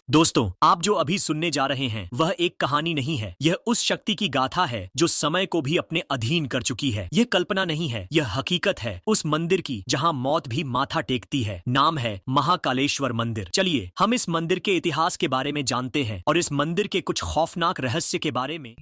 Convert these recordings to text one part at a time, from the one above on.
दोस्तों, आप जो अभी सुनने जा रहे हैं वह एक कहानी नहीं है। यह उस शक्ति की गाथा है जो समय को भी अपने अधीन कर चुकी है। यह कल्पना नहीं है, यह हकीकत है उस मंदिर की जहां मौत भी माथा टेकती है। नाम है महाकालेश्वर मंदिर। चलिए हम इस मंदिर के इतिहास के बारे में जानते हैं और इस मंदिर के कुछ खौफनाक रहस्य के बारे में।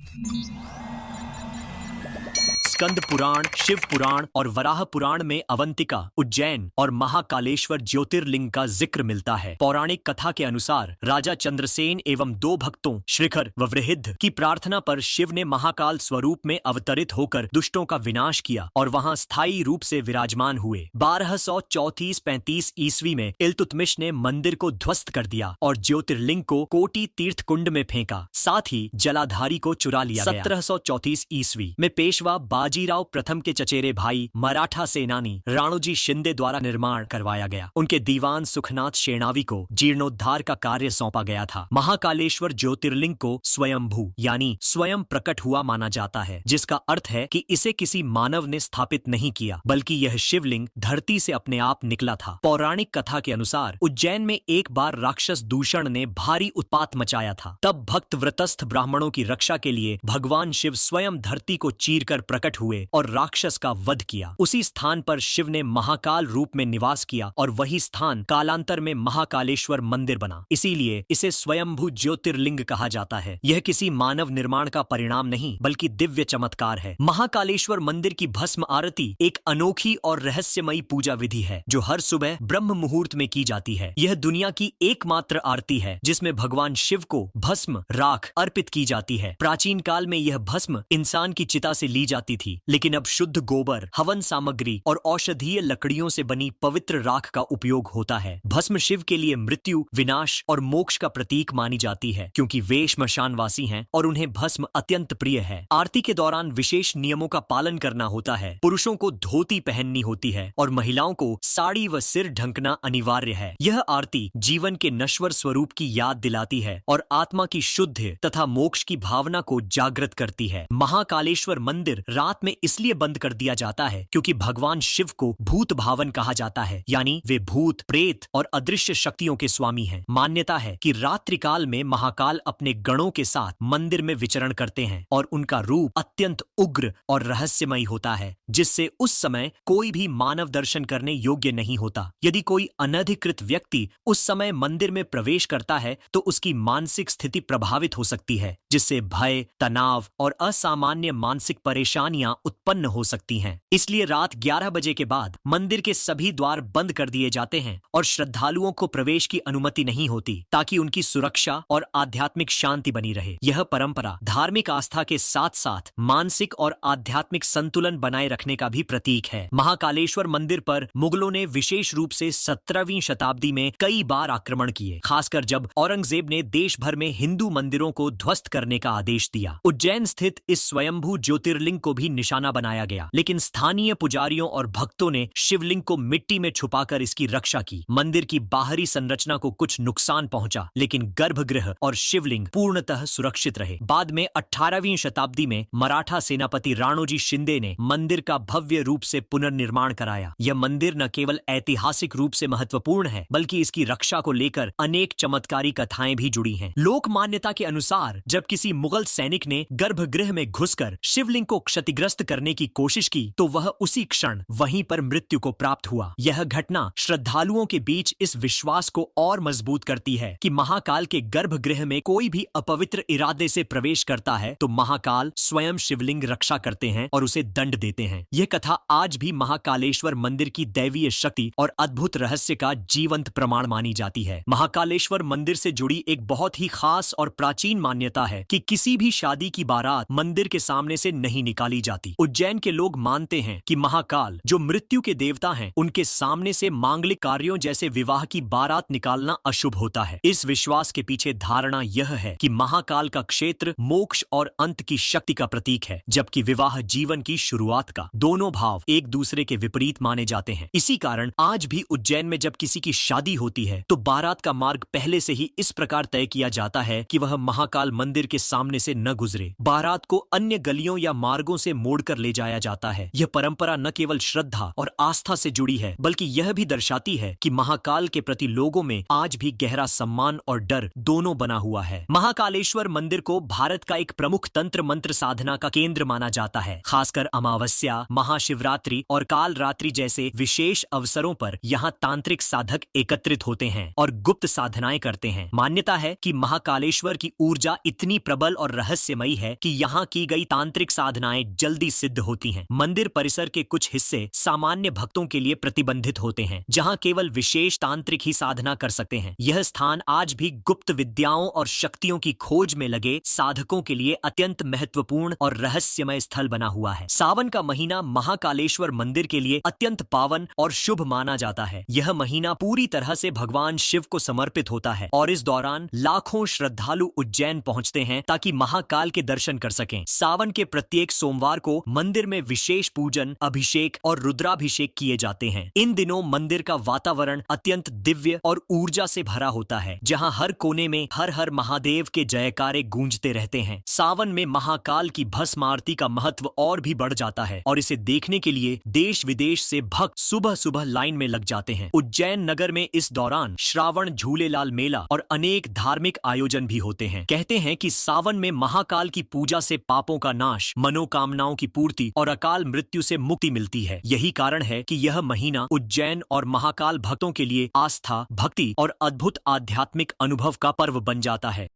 स्कंद पुराण, शिव पुराण और वराह पुराण में अवंतिका, उज्जैन और महाकालेश्वर ज्योतिर्लिंग का जिक्र मिलता है। पौराणिक कथा के अनुसार राजा चंद्रसेन एवं दो भक्तों शिखर व वृहद की प्रार्थना पर शिव ने महाकाल स्वरूप में अवतरित होकर दुष्टों का विनाश किया और वहां स्थायी रूप से विराजमान हुए। 1234-35 ईस्वी में इल्तुतमिश ने मंदिर को ध्वस्त कर दिया और ज्योतिर्लिंग को कोटि तीर्थ कुंड में फेंका। साथ ही जलाधारी को चुरा लिया गया। 1734 ईस्वी में पेशवा बाजीराव प्रथम के चचेरे भाई मराठा सेनानी राणोजी शिंदे द्वारा निर्माण करवाया गया। उनके दीवान सुखनाथ शेणावी को जीर्णोद्धार का कार्य सौंपा गया था। महाकालेश्वर ज्योतिर्लिंग को स्वयंभू यानी स्वयं प्रकट हुआ माना जाता है, जिसका अर्थ है कि इसे किसी मानव ने स्थापित नहीं किया, बल्कि यह शिवलिंग धरती से अपने आप निकला था। पौराणिक कथा के अनुसार उज्जैन में एक बार राक्षस दूषण ने भारी उत्पात मचाया था। तब भक्त व्रतस्थ ब्राह्मणों की रक्षा के लिए भगवान शिव स्वयं धरती को चीरकर प्रकट हुए और राक्षस का वध किया। उसी स्थान पर शिव ने महाकाल रूप में निवास किया और वही स्थान कालांतर में महाकालेश्वर मंदिर बना। इसीलिए इसे स्वयंभू ज्योतिर्लिंग कहा जाता है। यह किसी मानव निर्माण का परिणाम नहीं, बल्कि दिव्य चमत्कार है। महाकालेश्वर मंदिर की भस्म आरती एक अनोखी और रहस्यमयी पूजा विधि है जो हर सुबह ब्रह्म मुहूर्त में की जाती है। यह दुनिया की एकमात्र आरती है जिसमें भगवान शिव को भस्म राख अर्पित की जाती है। प्राचीन काल में यह भस्म इंसान की चिता से ली जाती थी, लेकिन अब शुद्ध गोबर, हवन सामग्री और औषधीय लकड़ियों से बनी पवित्र राख का उपयोग होता है। भस्म शिव के लिए मृत्यु, विनाश और मोक्ष का प्रतीक मानी जाती है, क्योंकि वे श्मशानवासी हैं और उन्हें भस्म अत्यंत प्रिय है। आरती के दौरान विशेष नियमों का पालन करना होता है। पुरुषों को धोती पहननी होती है और महिलाओं को साड़ी व सिर ढकना अनिवार्य है। यह आरती जीवन के नश्वर स्वरूप की याद दिलाती है और आत्मा की शुद्ध तथा मोक्ष की भावना को जागृत करती है। महाकालेश्वर मंदिर रात में इसलिए बंद कर दिया जाता है क्योंकि भगवान शिव को भूत भावन कहा जाता है, यानी वे भूत, प्रेत और अदृश्य शक्तियों के स्वामी हैं। मान्यता है कि रात्रि काल में महाकाल अपने गणों के साथ मंदिर में विचरण करते हैं और उनका रूप अत्यंत उग्र और रहस्यमयी होता है, जिससे उस समय कोई भी मानव दर्शन करने योग्य नहीं होता। यदि कोई अनधिकृत व्यक्ति उस समय मंदिर में प्रवेश करता है तो उसकी मानसिक स्थिति प्रभावित हो सकती है, जिससे भय, तनाव और असामान्य मानसिक परेशानियां उत्पन्न हो सकती हैं। इसलिए रात 11 बजे के बाद मंदिर के सभी द्वार बंद कर दिए जाते हैं और श्रद्धालुओं को प्रवेश की अनुमति नहीं होती, ताकि उनकी सुरक्षा और आध्यात्मिक शांति बनी रहे। यह परंपरा धार्मिक आस्था के साथ साथ मानसिक और आध्यात्मिक संतुलन बनाए रखने का भी प्रतीक है। महाकालेश्वर मंदिर पर मुगलों ने विशेष रूप से 17वीं शताब्दी में कई बार आक्रमण किए, खासकर जब औरंगजेब ने देश भर में हिंदू मंदिरों को ध्वस्त करने का आदेश दिया। उज्जैन स्थित इस स्वयंभू ज्योतिर्लिंग को भी निशाना बनाया गया, लेकिन स्थानीय पुजारियों और भक्तों ने शिवलिंग को मिट्टी में छुपाकर इसकी रक्षा की। मंदिर की बाहरी संरचना को कुछ नुकसान पहुंचा, लेकिन गर्भगृह और शिवलिंग पूर्णतः सुरक्षित रहे। बाद में 18वीं शताब्दी में मराठा सेनापति राणोजी शिंदे ने मंदिर का भव्य रूप से पुनर्निर्माण कराया। यह मंदिर न केवल ऐतिहासिक रूप से महत्वपूर्ण है, बल्कि इसकी रक्षा को लेकर अनेक चमत्कारी कथाएं भी जुड़ी हैं। लोक मान्यता के अनुसार जब किसी मुगल सैनिक ने गर्भगृह में घुसकर शिवलिंग को क्षतिग्रस्त करने की कोशिश की तो वह उसी क्षण वहीं पर मृत्यु को प्राप्त हुआ। यह घटना श्रद्धालुओं के बीच इस विश्वास को और मजबूत करती है कि महाकाल के गर्भगृह में कोई भी अपवित्र इरादे से प्रवेश करता है तो महाकाल स्वयं शिवलिंग रक्षा करते हैं और उसे दंड देते हैं। यह कथा आज भी महाकालेश्वर मंदिर की दैवीय शक्ति और अद्भुत रहस्य का जीवंत प्रमाण मानी जाती है। महाकालेश्वर मंदिर से जुड़ी एक बहुत ही खास और प्राचीन मान्यता है कि किसी भी शादी की बारात मंदिर के सामने से नहीं निकाली जाती। उज्जैन के लोग मानते हैं कि महाकाल, जो मृत्यु के देवता हैं, उनके सामने से मांगलिक कार्यों जैसे विवाह की बारात निकालना अशुभ होता है। इस विश्वास के पीछे धारणा यह है कि महाकाल का क्षेत्र मोक्ष और अंत की शक्ति का प्रतीक है, जबकि विवाह जीवन की शुरुआत का। दोनों भाव एक दूसरे के विपरीत माने जाते हैं। इसी कारण आज भी उज्जैन में जब किसी की शादी होती है तो बारात का मार्ग पहले से ही इस प्रकार तय किया जाता है कि वह महाकाल मंदिर के सामने से न गुजरे। बारात को अन्य गलियों या मार्गों से मोड़कर ले जाया जाता है। यह परंपरा न केवल श्रद्धा और आस्था से जुड़ी है, बल्कि यह भी दर्शाती है कि महाकाल के प्रति लोगों में आज भी गहरा सम्मान और डर दोनों बना हुआ है। महाकालेश्वर मंदिर को भारत का एक प्रमुख तंत्र मंत्र साधना का केंद्र माना जाता है। खासकर अमावस्या, महाशिवरात्रि और काल रात्रि जैसे विशेष अवसरों पर यहाँ तांत्रिक साधक एकत्रित होते हैं और गुप्त साधनाएं करते हैं। मान्यता है कि महाकालेश्वर की ऊर्जा इतनी प्रबल और रहस्यमयी है कि यहाँ की गई तांत्रिक साधनाएं जल्दी सिद्ध होती हैं। मंदिर परिसर के कुछ हिस्से सामान्य भक्तों के लिए प्रतिबंधित होते हैं, जहाँ केवल विशेष तांत्रिक ही साधना कर सकते हैं। यह स्थान आज भी गुप्त विद्याओं और शक्तियों की खोज में लगे साधकों के लिए अत्यंत महत्वपूर्ण और रहस्यमय स्थल बना हुआ है। सावन का महीना महाकालेश्वर मंदिर के लिए अत्यंत पावन और शुभ माना जाता है। यह महीना पूरी तरह से भगवान शिव को समर्पित होता है और इस दौरान लाखों श्रद्धालु उज्जैन पहुंचते हैं ताकि महाकाल के दर्शन कर सकें। सावन के प्रत्येक सोमवार को मंदिर में विशेष पूजन, अभिषेक और रुद्राभिषेक किए जाते हैं। इन दिनों मंदिर का वातावरण अत्यंत दिव्य और ऊर्जा से भरा होता है, जहां हर कोने में हर हर महादेव के जयकारे गूंजते रहते हैं। सावन में महाकाल की भस्म आरती का महत्व और भी बढ़ जाता है और इसे देखने के लिए देश विदेश से भक्त सुबह सुबह लाइन में लग जाते हैं। उज्जैन नगर में इस दौरान श्रावण झूलेलाल मेला और अनेक धार्मिक आयोजन भी होते हैं। कहते हैं कि सावन में महाकाल की पूजा से पापों का नाश, मनोकामनाओं की पूर्ति और अकाल मृत्यु से मुक्ति मिलती है। यही कारण है कि यह महीना उज्जैन और महाकाल भक्तों के लिए आस्था, भक्ति और अद्भुत आध्यात्मिक अनुभव का पर्व बन जाता है।